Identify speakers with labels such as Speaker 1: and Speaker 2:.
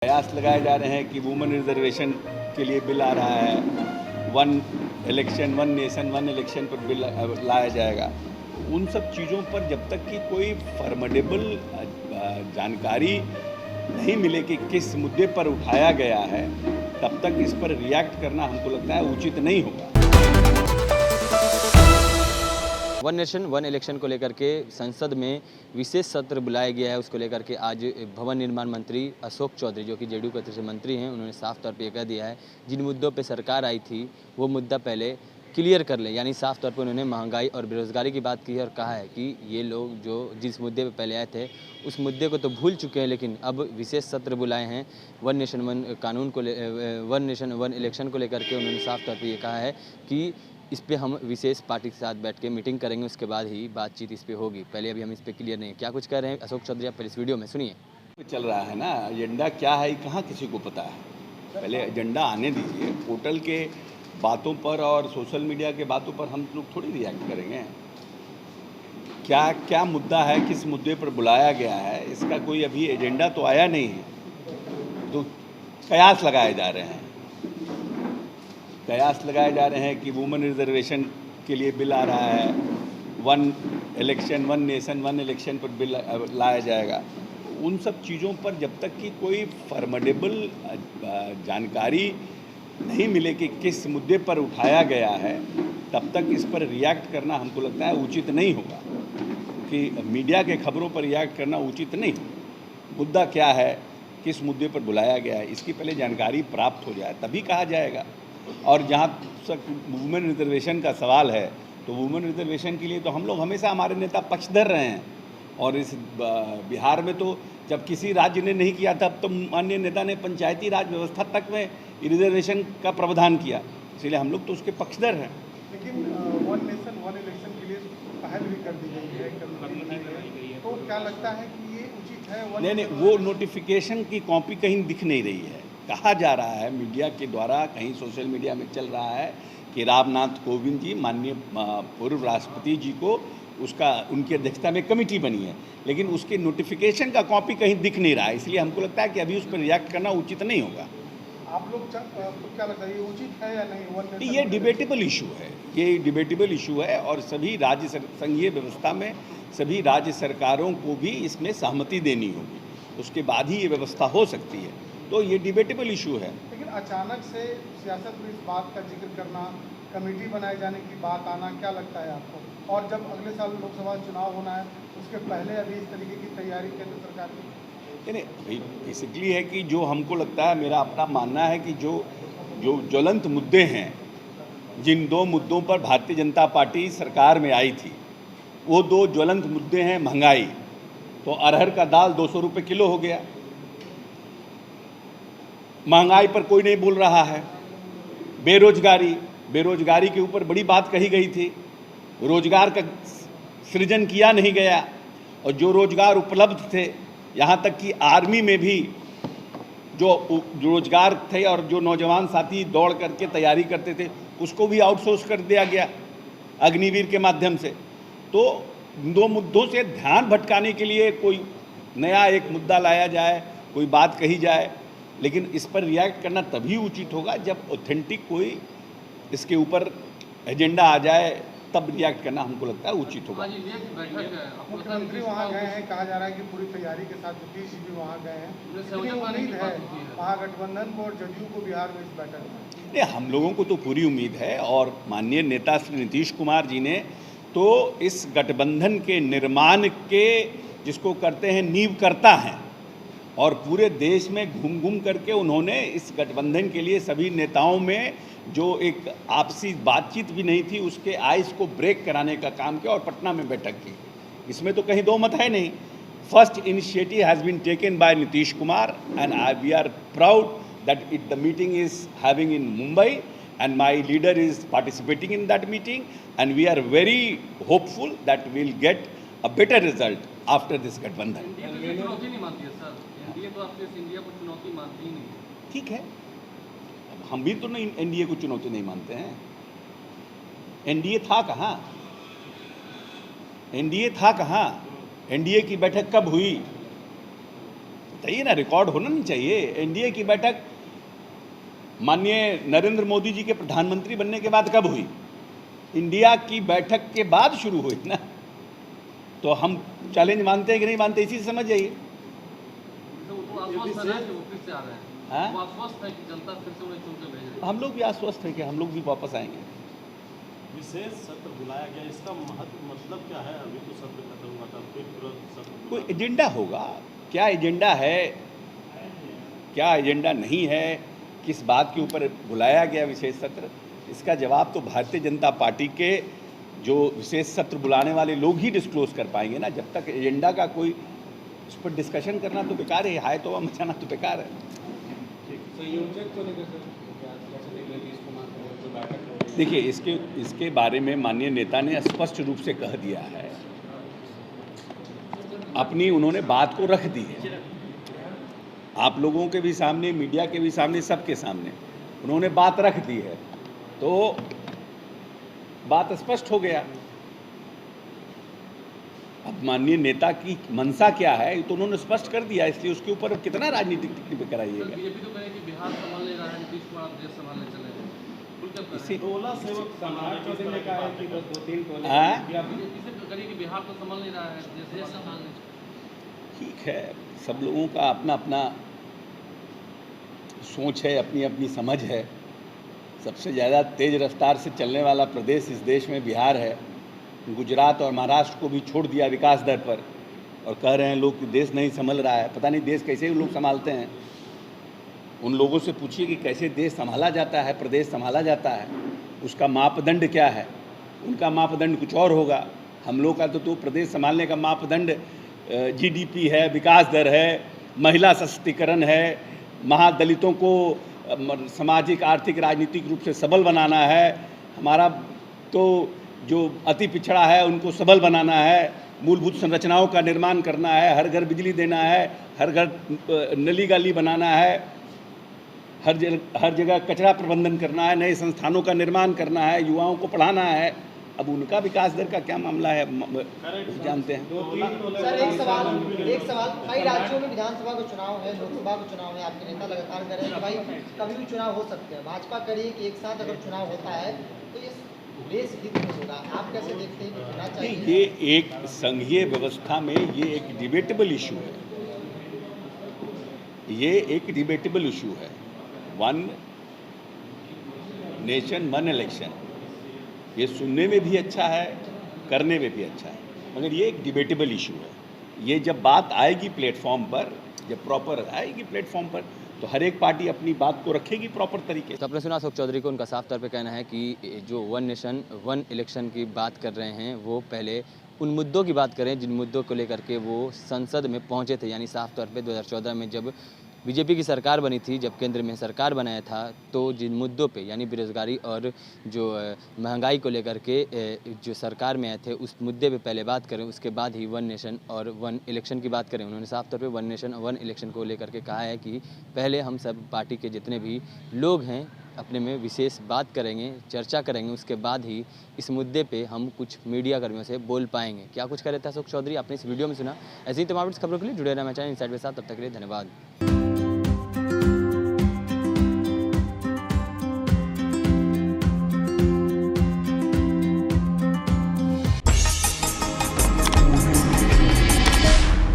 Speaker 1: प्रयास लगाए जा रहे हैं कि वुमेन रिजर्वेशन के लिए बिल आ रहा है, one election one nation one election पर बिल लाया जाएगा। उन सब चीज़ों पर जब तक कि कोई फॉर्मेडेबल जानकारी नहीं मिले कि किस मुद्दे पर उठाया गया है, तब तक इस पर रिएक्ट करना हमको लगता है उचित नहीं होगा।
Speaker 2: वन नेशन वन इलेक्शन को लेकर के संसद में विशेष सत्र बुलाया गया है। उसको लेकर के आज भवन निर्माण मंत्री अशोक चौधरी, जो कि जेडीयू के से मंत्री हैं, उन्होंने साफ तौर पे यह कह दिया है जिन मुद्दों पे सरकार आई थी वो मुद्दा पहले क्लियर कर ले। यानी साफ तौर पे उन्होंने महंगाई और बेरोजगारी की बात की है और कहा है कि ये लोग जो जिस मुद्दे पे पहले आए थे उस मुद्दे को तो भूल चुके हैं, लेकिन अब विशेष सत्र बुलाए हैं वन नेशन वन कानून को वन नेशन वन इलेक्शन को लेकर के। उन्होंने साफ तौर पर ये कहा है कि इस पे हम विशेष पार्टी के साथ बैठ के मीटिंग करेंगे, उसके बाद ही बातचीत इस पे होगी। पहले अभी हम इस पे क्लियर नहीं है। क्या कुछ कह रहे हैं अशोक चौधरी, आप पहले इस वीडियो में सुनिए।
Speaker 1: चल रहा है ना, एजेंडा क्या है कहाँ किसी को पता है। पहले एजेंडा आने दीजिए। पोर्टल के बातों पर और सोशल मीडिया के बातों पर हम लोग थोड़ी रिएक्ट करेंगे। क्या क्या मुद्दा है, किस मुद्दे पर बुलाया गया है, इसका कोई अभी एजेंडा तो आया नहीं है। तो कयास लगाए जा रहे हैं कि वुमेन रिजर्वेशन के लिए बिल आ रहा है, one election one nation one election पर बिल लाया जाएगा। उन सब चीज़ों पर जब तक कि कोई फॉर्मेडेबल जानकारी नहीं मिले कि किस मुद्दे पर उठाया गया है, तब तक इस पर रिएक्ट करना हमको लगता है उचित नहीं होगा। कि मीडिया के खबरों पर रिएक्ट करना उचित नहीं। मुद्दा क्या है, किस मुद्दे पर बुलाया गया है, इसकी पहले जानकारी प्राप्त हो जाए तभी कहा जाएगा। और जहाँ तक वुमेन रिजर्वेशन का सवाल है, तो वुमेन रिजर्वेशन के लिए तो हम लोग हमेशा हमारे नेता पक्षधर रहे हैं। और इस बिहार में तो जब किसी राज्य ने नहीं किया था, तब तो माननीय नेता ने पंचायती राज व्यवस्था तक में रिजर्वेशन का प्रावधान किया, इसलिए हम लोग तो उसके पक्षधर हैं।
Speaker 3: लेकिन वन नेशन वन इलेक्शन के लिए पहल भी कर दी गई है, तो क्या लगता है कि ये उचित है?
Speaker 1: नहीं, वो नोटिफिकेशन की कॉपी कहीं दिख नहीं रही है। कहा जा रहा है मीडिया के द्वारा, कहीं सोशल मीडिया में चल रहा है कि रामनाथ कोविंद जी, माननीय पूर्व राष्ट्रपति जी को उनकी अध्यक्षता में कमेटी बनी है, लेकिन उसके नोटिफिकेशन का कॉपी कहीं दिख नहीं रहा है। इसलिए हमको लगता है कि अभी उस पर रिएक्ट करना उचित नहीं होगा।
Speaker 3: आप लोग क्या लगता है, ये उचित है या नहीं?
Speaker 1: ये डिबेटेबल इशू है, और सभी संघीय व्यवस्था में सभी राज्य सरकारों को भी इसमें सहमति देनी होगी, उसके बाद ही ये व्यवस्था हो सकती है। तो ये डिबेटेबल इशू है।
Speaker 3: लेकिन अचानक से सियासत में इस बात का जिक्र करना, कमेटी बनाए जाने की बात आना, क्या लगता है आपको? और जब अगले साल लोकसभा चुनाव होना है, उसके पहले अभी इस तरीके की तैयारी केंद्र सरकार की?
Speaker 1: नहीं, बेसिकली है कि जो हमको लगता है, मेरा अपना मानना है कि जो ज्वलंत मुद्दे हैं, जिन दो मुद्दों पर भारतीय जनता पार्टी सरकार में आई थी, वो दो ज्वलंत मुद्दे हैं। महंगाई, तो अरहर का दाल 200 रुपये किलो हो गया, महंगाई पर कोई नहीं बोल रहा है। बेरोजगारी के ऊपर बड़ी बात कही गई थी, रोजगार का सृजन किया नहीं गया। और जो रोजगार उपलब्ध थे, यहाँ तक कि आर्मी में भी जो रोजगार थे और जो नौजवान साथी दौड़ करके तैयारी करते थे, उसको भी आउटसोर्स कर दिया गया अग्निवीर के माध्यम से। तो दो मुद्दों से ध्यान भटकाने के लिए कोई नया एक मुद्दा लाया जाए, कोई बात कही जाए, लेकिन इस पर रिएक्ट करना तभी उचित होगा जब ऑथेंटिक कोई इसके ऊपर एजेंडा आ जाए, तब रिएक्ट करना हमको लगता है उचित होगा।
Speaker 3: मुख्यमंत्री वहाँ गए हैं, कहा जा रहा है कि पूरी तैयारी के साथ नीतीश जी भी वहाँ गए हैं। कितनी उम्मीद है महागठबंधन को और जदयू को बिहार में इस बैठक में?
Speaker 1: नहीं, हम लोगों को तो पूरी उम्मीद है, और माननीय नेता श्री नीतीश कुमार जी ने तो इस गठबंधन के निर्माण के, जिसको करते हैं, नींव करता है। और पूरे देश में घूम करके उन्होंने इस गठबंधन के लिए सभी नेताओं में जो एक आपसी बातचीत भी नहीं थी, उसके आइस को ब्रेक कराने का काम किया और पटना में बैठक की। इसमें तो कहीं दो मत है नहीं। First initiative has been taken by Nitish Kumar, and we are proud that the meeting is having in Mumbai, and my leader is participating in that meeting, and we are very hopeful that we'll get a better result after this गठबंधन। ठीक है, अब हम भी तो नहीं NDA को चुनौती नहीं मानते हैं। एनडीए था कहाँ? एनडीए की बैठक कब हुई? बताइए ना, रिकॉर्ड होना नहीं चाहिए। एनडीए की बैठक माननीय नरेंद्र मोदी जी के प्रधानमंत्री बनने के बाद कब हुई? इंडिया की बैठक के बाद शुरू हुई ना। तो हम चैलेंज मानते हैं कि नहीं मानते, इसी से समझ जाइए। हाँ? हम लोग भी आश्वस्त हैं कि हम लोग भी वापस आएंगे।
Speaker 4: विशेष सत्र बुलाया गया, इसका मतलब क्या है? अभी तो सत्र खत्म हुआ था, फिर तुरंत सत्र
Speaker 1: कोई एजेंडा होगा। क्या एजेंडा है, क्या एजेंडा नहीं है, किस बात के ऊपर बुलाया गया विशेष सत्र, इसका जवाब तो भारतीय जनता पार्टी के जो विशेष सत्र बुलाने वाले लोग ही डिस्क्लोज कर पाएंगे ना। जब तक एजेंडा का कोई उस पर डिस्कशन करना तो बेकार है, हाय तो मचाना तो बेकार है। देखिए, इसके बारे में माननीय नेता ने स्पष्ट रूप से कह दिया है, अपनी उन्होंने बात को रख दी है, आप लोगों के भी सामने, मीडिया के भी सामने, सबके सामने उन्होंने बात रख दी है, तो बात स्पष्ट हो गया। अब माननीय नेता की मंशा क्या है तो उन्होंने स्पष्ट कर दिया, इसलिए उसके ऊपर कितना राजनीतिक टिप्पणी कराइएगा।
Speaker 5: बीजेपी तो कहे कि बिहार संभाल ले रहा है, नीतीश कुमार देश संभालने चले गए।
Speaker 1: इसी
Speaker 4: टोला सेवक समाज
Speaker 5: बीजेपी से करिए कि बिहार तो संभाल नहीं रहा है, देश संभालने।
Speaker 1: ठीक है, सब लोगों का अपना अपना सोच है, अपनी अपनी समझ है। सबसे ज़्यादा तेज़ रफ्तार से चलने वाला प्रदेश इस देश में बिहार है। गुजरात और महाराष्ट्र को भी छोड़ दिया विकास दर पर, और कह रहे हैं लोग कि देश नहीं संभल रहा है। पता नहीं देश कैसे लोग संभालते हैं। उन लोगों से पूछिए कि कैसे देश संभाला जाता है, प्रदेश संभाला जाता है, उसका मापदंड क्या है। उनका मापदंड कुछ और होगा, हम लोग का तो प्रदेश संभालने का मापदंड जीडीपी है, विकास दर है, महिला सशक्तिकरण है, महादलितों को सामाजिक, आर्थिक, राजनीतिक रूप से सबल बनाना है। हमारा तो जो अति पिछड़ा है उनको सबल बनाना है, मूलभूत संरचनाओं का निर्माण करना है, हर घर बिजली देना है, हर घर नली गली बनाना है, हर जगह कचरा प्रबंधन करना है, नए संस्थानों का निर्माण करना है, युवाओं को पढ़ाना है। अब उनका विकास दर का क्या मामला है, जानते हैं।
Speaker 6: सर एक सवाल कई राज्यों में विधानसभा का चुनाव है, लोकसभा का चुनाव है, आपके नेता लगातार कह रहे हैं कि भाई कभी भी चुनाव हो सकते हैं। भाजपा कह रही है कि एक साथ अगर चुनाव होता है तो ये देश हित में होगा। आप कैसे देखते हैं कि होना चाहिए?
Speaker 1: ये एक संघीय व्यवस्था में ये एक डिबेटेबल इशू है, ये एक डिबेटेबल इशू है। वन नेशन वन इलेक्शन, ये सुनने में भी अच्छा है, करने में भी अच्छा है, मगर ये एक डिबेटेबल इशू है। ये जब बात आएगी प्लेटफॉर्म पर, जब प्रॉपर आएगी प्लेटफॉर्म पर, तो हर एक पार्टी अपनी बात को रखेगी प्रॉपर तरीके से।
Speaker 2: तो आपने सुना अशोक चौधरी को, उनका साफ तौर पे कहना है कि जो वन नेशन वन इलेक्शन की बात कर रहे हैं वो पहले उन मुद्दों की बात करें जिन मुद्दों को लेकर के वो संसद में पहुंचे थे। यानी साफ तौर पे 2014 में जब बीजेपी की सरकार बनी थी, जब केंद्र में सरकार बनाया था, तो जिन मुद्दों पे यानी बेरोजगारी और जो महंगाई को लेकर के जो सरकार में आए थे उस मुद्दे पे पहले बात करें, उसके बाद ही वन नेशन और वन इलेक्शन की बात करें। उन्होंने साफ तौर पे वन नेशन और वन इलेक्शन को लेकर के कहा है कि पहले हम सब पार्टी के जितने भी लोग हैं अपने में विशेष बात करेंगे, चर्चा करेंगे, उसके बाद ही इस मुद्दे पे हम कुछ मीडिया कर्मियों से बोल पाएंगे। क्या कुछ कह रहे थे अशोक चौधरी, आपने इस वीडियो में सुना। ऐसे ही तमाम खबरों के लिए जुड़े रहना चाहें इनसाइड के साथ। तब तक के लिए धन्यवाद।